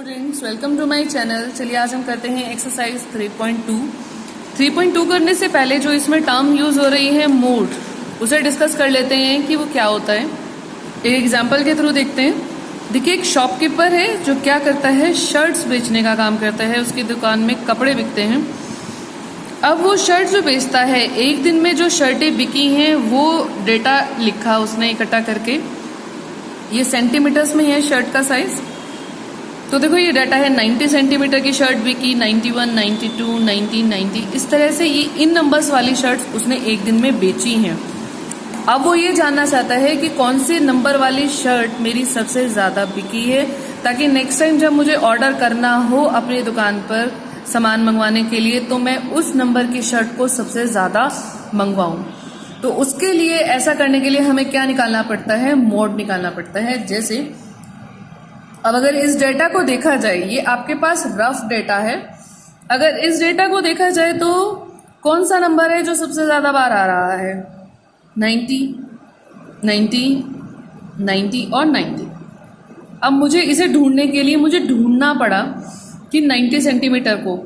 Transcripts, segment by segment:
Students, welcome to my channel. चलिए आज हम करते हैं एक्सरसाइज 3.2। 3.2 करने से पहले जो इसमें टर्म यूज हो रही है मोड, उसे डिस्कस कर लेते हैं कि वो क्या होता है। एक एग्जांपल के थ्रू देखते हैं। देखिए, एक शॉपकीपर है जो क्या करता है, शर्ट्स बेचने का काम करता है। उसकी दुकान में कपड़े बिकते हैं। अब वो शर्ट जो बेचता है, एक दिन में जो शर्टें बिकी हैं वो डेटा लिखा उसने इकट्ठा करके। ये सेंटीमीटर्स में है शर्ट का साइज। तो देखो ये डाटा है 90 सेंटीमीटर की शर्ट बिकी, 91, 92, 90, 90, इस तरह से ये इन नंबर्स वाली शर्ट्स उसने एक दिन में बेची हैं। अब वो ये जानना चाहता है कि कौन से नंबर वाली शर्ट मेरी सबसे ज्यादा बिकी है, ताकि नेक्स्ट टाइम जब मुझे ऑर्डर करना हो अपनी दुकान पर सामान मंगवाने के लिए तो मैं उस नंबर की शर्ट को सबसे ज्यादा मंगवाऊं। तो उसके लिए, ऐसा करने के लिए हमें क्या निकालना पड़ता है, मोड निकालना पड़ता है। जैसे अब अगर इस डेटा को देखा जाए, ये आपके पास रफ डेटा है। अगर इस डेटा को देखा जाए तो कौन सा नंबर है जो सबसे ज्यादा बार आ रहा है, 90, 90, 90 और 90। अब मुझे इसे ढूंढने के लिए मुझे ढूंढना पड़ा कि 90 सेंटीमीटर को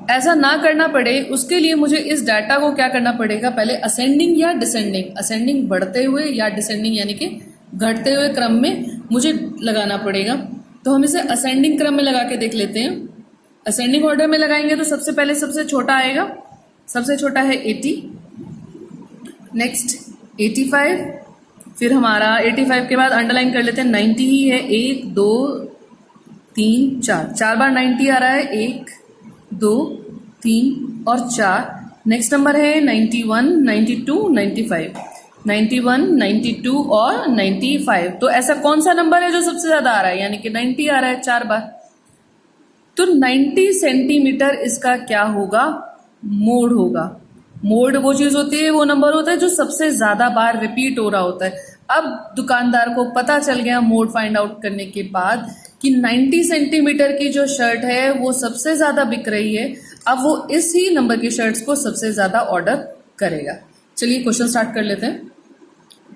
ऐसा ना करना पड़े, उसके लिए मुझे इस डाटा को क्या करना पड़ेगा, पहले असेंडिंग या डिसेंडिंग, असेंडिंग बढ़ते हुए या डिसेंडिंग यानी कि घटते हुए क्रम में मुझे लगाना पड़ेगा। तो हम इसे असेंडिंग क्रम में लगा के देख लेते हैं। असेंडिंग ऑर्डर में लगाएंगे तो सबसे पहले सबसे छोटा आएगा। सबसे छोटा है 80, नेक्स्ट 85, फिर हमारा 85 के बाद अंडरलाइन कर लेते हैं 90 ही है। 1 2 3 4, 4 बार 90 आ रहा है, 1 2 3 और 4। नेक्स्ट नंबर है 91, 92, 95, 91, 92 और 95। तो ऐसा कौन सा नंबर है जो सबसे ज्यादा आ रहा है, यानी कि 90 आ रहा है 4 बार। तो 90 सेंटीमीटर इसका क्या होगा, मोड होगा। मोड वो चीज होती है, वो नंबर होता है जो सबसे ज्यादा बार रिपीट हो रहा होता है। अब दुकानदार को पता चल गया मोड फाइंड आउट करने के बाद कि 90 सेंटीमीटर की जो शर्ट है वो सबसे ज्यादा बिक रही है। अब वो इसी नंबर की शर्ट्स को सबसे ज्यादा ऑर्डर करेगा। चलिए क्वेश्चन स्टार्ट कर लेते हैं।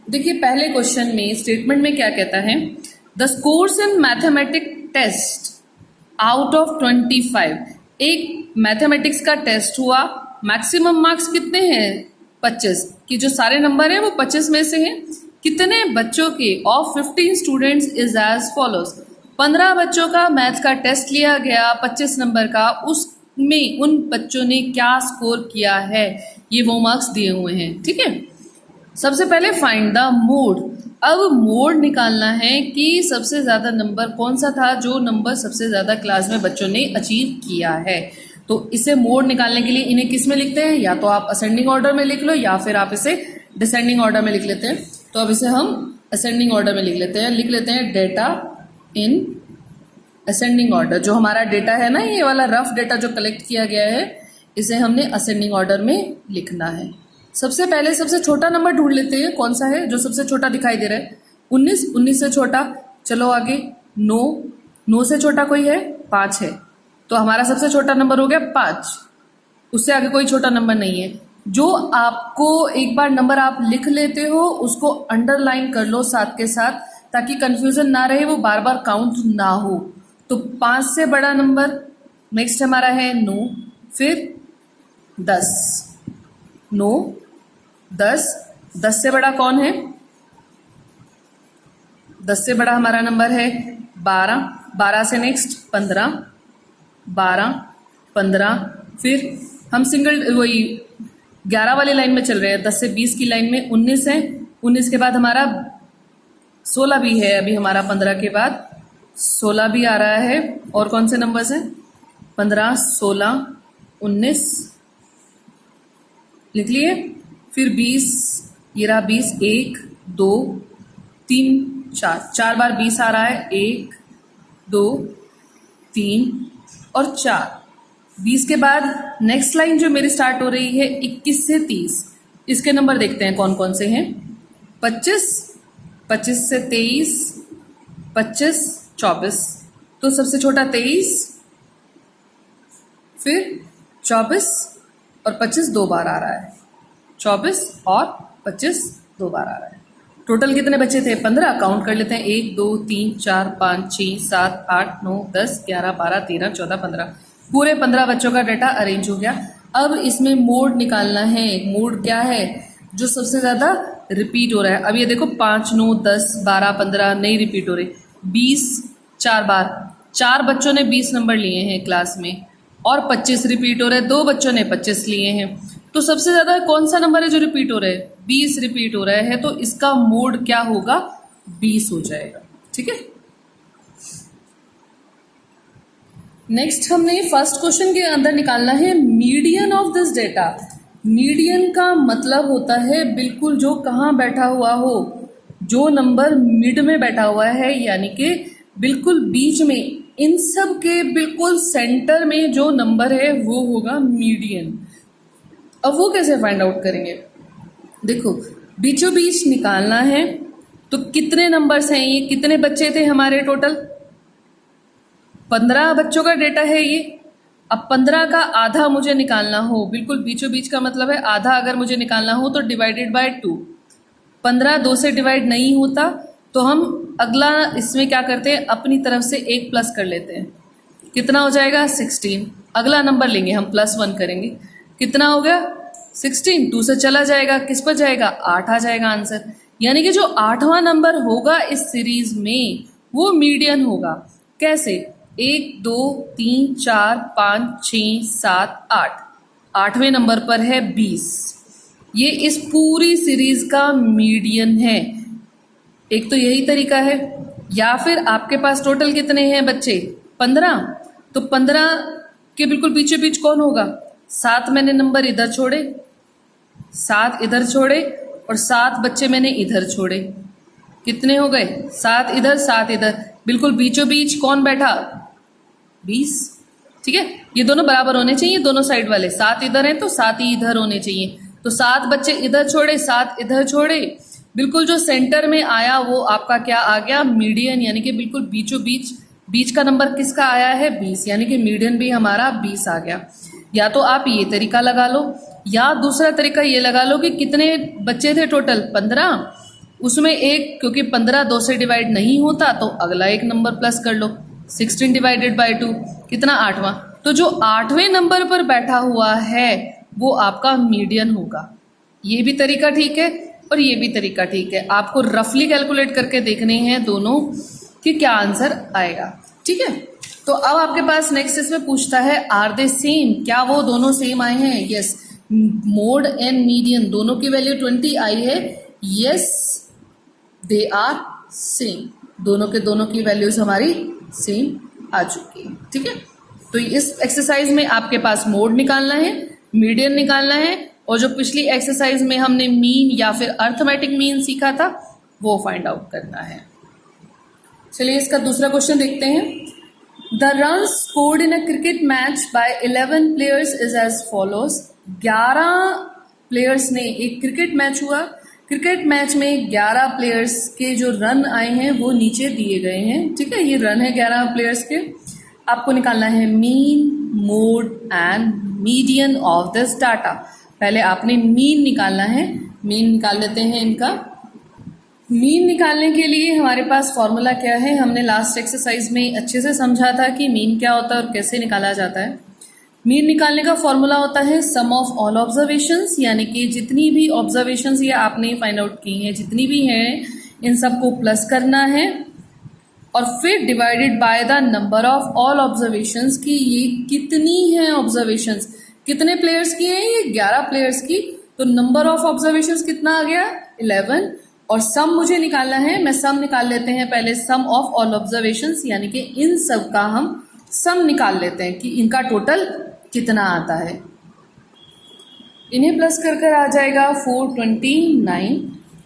देखिए, पहले क्वेश्चन में स्टेटमेंट में क्या कहता है, the scores in mathematics test out of 25। एक मैथमेटिक्स का टेस्ट हुआ, मैक्सिमम मार्क्स कितने हैं, 25, कि जो सारे नंबर हैं वो 25 में से हैं। कितने बच्चों के, of 15 students is as follows. 15 बच्चों का मैथ का टेस्ट लिया गया 25 नंबर का, उसमें उन बच्चों ने क्या स्कोर किया है, ये वो मार्क्स दिए हुए हैं। ठीक है, सबसे पहले फाइंड द मोड। अब मोड निकालना है कि सबसे ज्यादा नंबर कौन सा था, जो नंबर सबसे ज्यादा क्लास में बच्चों ने अचीव किया है। तो इसे मोड निकालने के लिए इन्हें किस में लिखते हैं, या तो आप असेंडिंग ऑर्डर में लिख लो या फिर आप इसे डिसेंडिंग ऑर्डर में लिख लेते हैं। तो अब इसे हम असेंडिंग ऑर्डर में लिख लेते हैं डेटा इन असेंडिंग ऑर्डर। जो हमारा डेटा है ना, ये वाला रफ डेटा जो कलेक्ट किया गया है, इसे हमने असेंडिंग ऑर्डर में लिखना है। सबसे पहले सबसे छोटा नंबर ढूंढ लेते हैं, कौन सा है जो सबसे छोटा दिखाई दे रहा है, 19, 19 से छोटा। चलो आगे 9, 9 से छोटा कोई है, 5 है। तो हमारा सबसे छोटा नंबर हो गया 5, उससे आगे कोई छोटा नंबर नहीं है। जो आपको एक बार नंबर आप लिख लेते हो उसको अंडरलाइन कर लो साथ के साथ, ताकि कंफ्यूजन ना रहे, वो बार बार काउंट ना हो। तो 5 से बड़ा नंबर नेक्स्ट हमारा है 9, फिर 10, 9, 10, 10 से बड़ा कौन है, 10 से बड़ा हमारा नंबर है 12, 12 से नेक्स्ट 15, 12, 15, फिर हम सिंगल वही 11 वाली लाइन में चल रहे हैं। 10 से 20 की लाइन में 19 है, 19 के बाद हमारा 16 भी है, अभी हमारा 15 के बाद 16 भी आ रहा है। और कौन से नंबर्स हैं, 15, 16, 19 लिख लिए। फिर 20, ये रहा 20, 1 2 3 4, 4 बार 20 आ रहा है, 1 2 3 और 4। 20 के बाद नेक्स्ट लाइन जो मेरी स्टार्ट हो रही है 21 से 30, इसके नंबर देखते हैं कौन कौन से हैं। 25, 25 से 23, 25, 24। तो सबसे छोटा 23, फिर 24 और 25 दो बार आ रहा है, 24 और 25 दो बार आ रहा है। टोटल कितने बच्चे थे? 15। काउंट कर लेते हैं, 1 2 3 4 5 6 7 8 9 10 11 12 13 14 15। पूरे 15 बच्चों का डाटा अरेंज हो गया। अब इसमें मोड निकालना है। मोड क्या है? जो सबसे ज्यादा रिपीट हो रहा है। अब ये देखो 5 9 10 12 15 नहीं रिपीट हो रहे, 20 4 बार, 4 बच्चों ने 20 नंबर लिए हैं क्लास में और 25 रिपीट हो रहे हैं, 2 बच्चों ने 25 लिए हैं। तो सबसे ज्यादा कौन सा नंबर है जो रिपीट हो रहा है? 20 रिपीट हो रहा है, तो इसका मोड क्या होगा? 20 हो जाएगा। ठीक है। नेक्स्ट हमने फर्स्ट क्वेश्चन के अंदर निकालना है median of this data. Median का मतलब होता है बिल्कुल जो कहाँ बैठा हुआ हो, जो नंबर मिड में बैठा हुआ है, यानी कि बिल्कुल बीच में, इन सब के बिल्कुल सेंटर में जो नंबर है वो होगा मीडियन। अब वो कैसे फाइंड आउट करेंगे? देखो, बीचों बीच निकालना है तो कितने नंबर्स हैं ये? कितने बच्चे थे हमारे टोटल? 15 बच्चों का डेटा है ये। अब 15 का आधा मुझे निकालना हो, बिल्कुल बीचों बीच का मतलब है आधा अगर मुझे निकालना हो तो डिवाइडेड बाय 2। 15 2 से डिवाइड नहीं होता तो हम अगला इसमें क्या करते हैं, अपनी तरफ से 1 प्लस कर लेते हैं। कितना हो जाएगा? 16। अगला नंबर लेंगे हम, +1 करेंगे। कितना हो गया? 16। 2 से चला जाएगा, किस पर जाएगा? 8 आ जाएगा आंसर। यानी कि जो 8वां नंबर होगा इस सीरीज में वो मीडियन होगा। कैसे? 1 2 3 4 5 6 7 8, 8वें नंबर पर है 20। ये इस पूरी सीरीज का मीडियन है। एक तो यही तरीका है, या फिर आपके पास टोटल कितने हैं बच्चे? 15। तो 15 के बिल्कुल बीचों बीच कौन होगा? 7 मैंने नंबर इधर छोड़े, 7 इधर छोड़े और 7 बच्चे मैंने इधर छोड़े। कितने हो गए? 7 इधर 7 इधर, बिल्कुल बीचों बीच कौन बैठा? 20। ठीक है, ये दोनों बराबर होने चाहिए, दोनों साइड वाले। 7 इधर हैं तो 7 ही इधर होने चाहिए। तो 7 बच्चे इधर छोड़े, 7 इधर छोड़े, बिल्कुल जो सेंटर में आया वो आपका क्या आ गया? मीडियन। यानी कि बिल्कुल बीचों बीच, बीच का नंबर किसका आया है? 20, यानी कि मीडियन भी हमारा 20 आ गया। या तो आप ये तरीका लगा लो, या दूसरा तरीका ये लगा लो कि कितने बच्चे थे टोटल? 15, उसमें एक, क्योंकि 15 2 से डिवाइड नहीं होता तो अगला एक नंबर प्लस कर लो, 16 डिवाइडेड बाय 2, कितना? 8वां। तो जो 8वें नंबर पर बैठा हुआ है वो आपका मीडियन होगा। ये भी तरीका ठीक है और ये भी तरीका ठीक है। आपको रफली कैलकुलेट करके देखने हैं दोनों कि क्या आंसर आएगा। ठीक है, तो अब आपके पास नेक्स्ट इसमें पूछता है आर दे सेम, क्या वो दोनों सेम आए हैं? यस, मोड एंड मीडियन दोनों की वैल्यू 20 आई है। यस, दे आर सेम, दोनों के दोनों की वैल्यूज हमारी सेम आ चुकी है। ठीक है, तो इस एक्सरसाइज में आपके पास मोड निकालना है, मीडियन निकालना है, और जो पिछली एक्सरसाइज में हमने मीन या फिर अर्थमेटिक मीन सीखा था वो फाइंड आउट करना है। चलिए इसका दूसरा क्वेश्चन देखते हैं। The run scored in a cricket match by 11 players is as follows. 11 players ने, एक क्रिकेट मैच हुआ, क्रिकेट मैच में 11 प्लेयर्स के जो रन आए हैं वो नीचे दिए गए हैं। ठीक है, ये रन है 11 प्लेयर्स के। आपको निकालना है mean, mode and median of this data. पहले आपने मीन निकालना है। मीन निकाल लेते हैं इनका। मीन निकालने के लिए हमारे पास फॉर्मूला क्या है? हमने लास्ट एक्सरसाइज में अच्छे से समझा था कि मीन क्या होता है और कैसे निकाला जाता है। मीन निकालने का फॉर्मूला होता है सम ऑफ ऑल ऑब्जर्वेशंस, यानी कि जितनी भी ऑब्जर्वेशंस ये आपने फाइंड आउट की हैं, जितनी भी हैं, इन सबको प्लस करना है और फिर divided by the number of all observations की ये कितनी है ऑब्जर्वेशंस, कितने प्लेयर्स की हैं ये? 11 प्लेयर्स की। तो नंबर ऑफ ऑब्जर्वेशंस कितना आ गया? 11। और सम मुझे निकालना है, मैं सम निकाल लेते हैं पहले, सम ऑफ ऑल ऑब्जर्वेशंस, यानी कि इन सब का हम सम निकाल लेते हैं कि इनका टोटल कितना आता है। इन्हें प्लस कर कर आ जाएगा 429।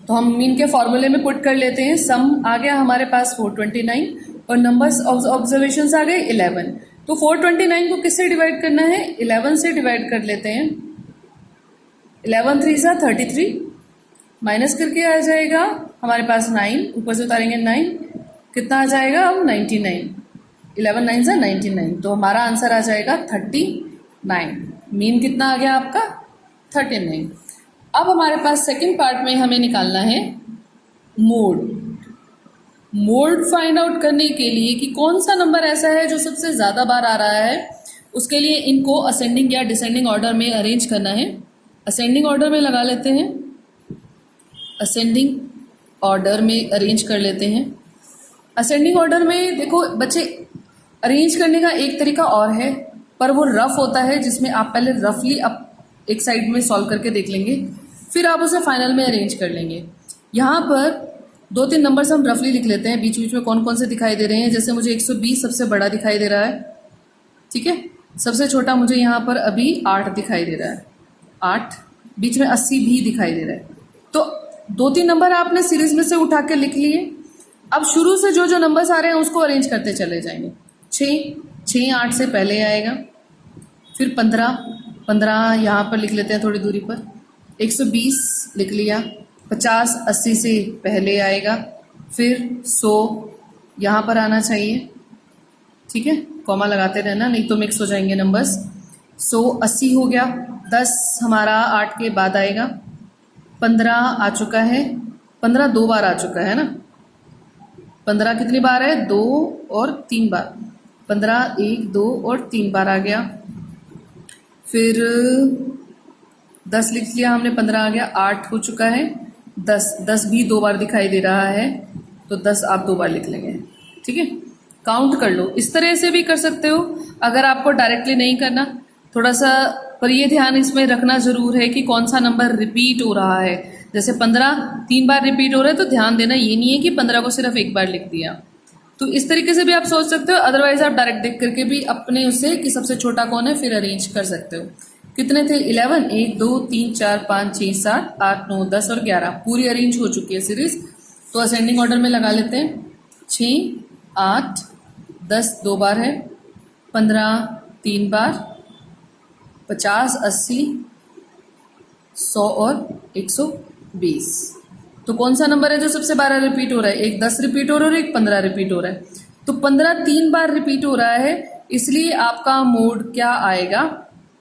तो हम मीन के फॉर्मूले में पुट कर लेते हैं। सम आ गया हमारे पास 429 और नंबर्स ऑफ ऑब्जर्वेशंस आ गए 11। तो 429 को किससे डिवाइड करना है? 11 से डिवाइड कर लेते हैं। 11 3 सा 33, माइनस करके आ जाएगा हमारे पास 9, ऊपर से उतारेंगे 9, कितना आ जाएगा अब? 99। 11 9 सा 99, तो हमारा आंसर आ जाएगा 39। मीन कितना आ गया आपका? 39। अब हमारे पास सेकंड पार्ट में हमें निकालना है मोड। मोड फाइंड आउट करने के लिए कि कौन सा नंबर ऐसा है जो सबसे ज़्यादा बार आ रहा है, उसके लिए इनको असेंडिंग या डिसेंडिंग ऑर्डर में अरेंज करना है। असेंडिंग ऑर्डर में लगा लेते हैं, असेंडिंग ऑर्डर में अरेंज कर लेते हैं। असेंडिंग ऑर्डर में देखो बच्चे, अरेंज करने का एक तरीका और है, पर वो रफ होता है, जिसमें आप पहले रफली आप एक साइड में सॉल्व करके देख लेंगे, फिर आप उसे फाइनल में अरेंज कर लेंगे। यहाँ पर 2-3 नंबर्स हम रफली लिख लेते हैं, बीच बीच में कौन कौन से दिखाई दे रहे हैं। जैसे मुझे 120 सबसे बड़ा दिखाई दे रहा है, ठीक है। सबसे छोटा मुझे यहाँ पर अभी 8 दिखाई दे रहा है, 8। बीच में 80 भी दिखाई दे रहा है। तो 2-3 नंबर आपने सीरीज में से उठा के लिख लिए। अब शुरू से जो जो नंबर्स आ रहे हैं उसको अरेंज करते चले जाएंगे। 6 8 से पहले आएगा, फिर 15 यहाँ पर लिख लेते हैं थोड़ी दूरी पर, 120 लिख लिया, 50 80 से पहले आएगा, फिर 100 यहाँ पर आना चाहिए, ठीक है। कॉमा लगाते रहना, नहीं तो मिक्स हो जाएंगे नंबर्स। 100 80 हो गया, 10 हमारा 8 के बाद आएगा, 15 आ चुका है, 15 2 बार आ चुका है ना। 15 कितनी बार है, 2 और 3 बार। 15 1 2 और 3 बार आ गया। फिर 10 लिख लिया हमने, 15 आ गया, 8 हो चुका है, 10 भी 2 बार दिखाई दे रहा है, तो 10 आप 2 बार लिख लेंगे, ठीक है। काउंट कर लो, इस तरह से भी कर सकते हो अगर आपको डायरेक्टली नहीं करना थोड़ा सा, पर ये ध्यान इसमें रखना जरूर है कि कौन सा नंबर रिपीट हो रहा है। जैसे 15 3 बार रिपीट हो रहा है, तो ध्यान देना ये नहीं है कि 15 को सिर्फ एक बार लिख दिया। तो इस तरीके से भी आप सोच सकते हो, अदरवाइज आप डायरेक्ट देख करके भी अपने उससे कि सबसे छोटा कौन है फिर अरेंज कर सकते हो। कितने थे, 11 1 2 3 4 5 6 7 8 9 10 और 11 पूरी अरेंज हो चुकी है सीरीज। तो असेंडिंग ऑर्डर में लगा लेते हैं, 6 8 10 2 बार है, 15 3 बार, 50 80 100 और 120। तो कौन सा नंबर है जो सबसे 12 रिपीट हो रहा है, एक 10 रिपीट हो रहा है और एक 15 रिपीट हो रहा है। तो 15 3 बार रिपीट हो रहा है, इसलिए आपका मोड क्या आएगा,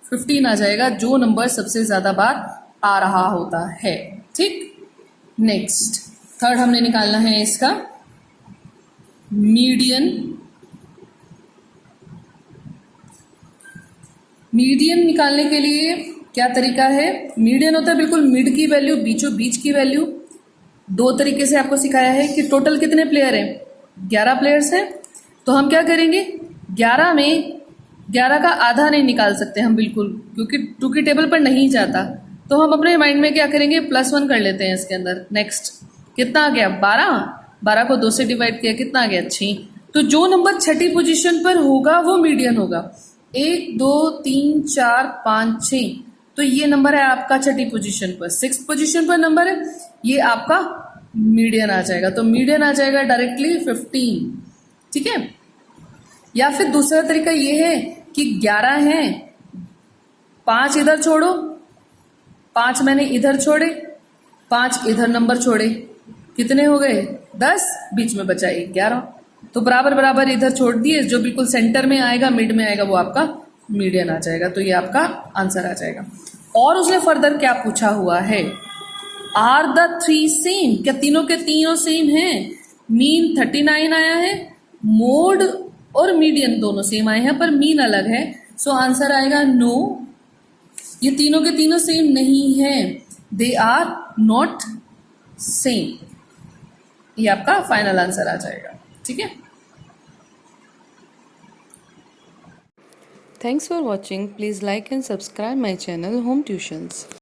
15 आ जाएगा, जो नंबर सबसे ज्यादा बार आ रहा होता है, ठीक। नेक्स्ट थर्ड हमने निकालना है इसका मीडियन। मीडियन निकालने के लिए क्या तरीका है, मीडियन होता है बिल्कुल मिड की वैल्यू, बीचों बीच की वैल्यू। 2 तरीके से आपको सिखाया है कि टोटल कितने प्लेयर हैं, 11 प्लेयर्स हैं। तो हम क्या करेंगे, 11 में 11 का आधा नहीं निकाल सकते हम बिल्कुल, क्योंकि 2 की टेबल पर नहीं जाता। तो हम अपने माइंड में क्या करेंगे, +1 कर लेते हैं इसके अंदर। नेक्स्ट कितना आ गया, 12 को 2 से डिवाइड किया, कितना आ गया, 6। तो जो नंबर छठी पोजीशन पर होगा वो मीडियन होगा। 1 2 3 4 5 6, तो ये नंबर है आपका छठी पोजीशन पर। 6th पोजीशन पर नंबर है, ये आपका मीडियन आ जाएगा। तो मीडियन आ जाएगा डायरेक्टली 15, ठीक है। या फिर दूसरा तरीका ये है कि 11 हैं, 5 इधर छोड़ो, 5 मैंने इधर छोड़े, 5 इधर नंबर छोड़े, कितने हो गए, 10, बीच में बचा 11। तो बराबर बराबर इधर छोड़ दिए, जो बिल्कुल सेंटर में आएगा, मिड में आएगा, वो आपका मीडियन आ जाएगा। तो ये आपका आंसर आ जाएगा। और उसने फर्दर क्या पूछा हुआ है, आर द 3 सेम, क्या तीनों के तीनों सेम हैं। मीन 39 आया है, मोड और मीडियन दोनों सेम आए हैं, पर मीन अलग है। सो आंसर आएगा नो, ये तीनों के तीनों सेम नहीं है, दे आर नॉट सेम। ये आपका फाइनल आंसर आ जाएगा, ठीक है। Thanks for watching. Please like and subscribe my channel Home Tuitions.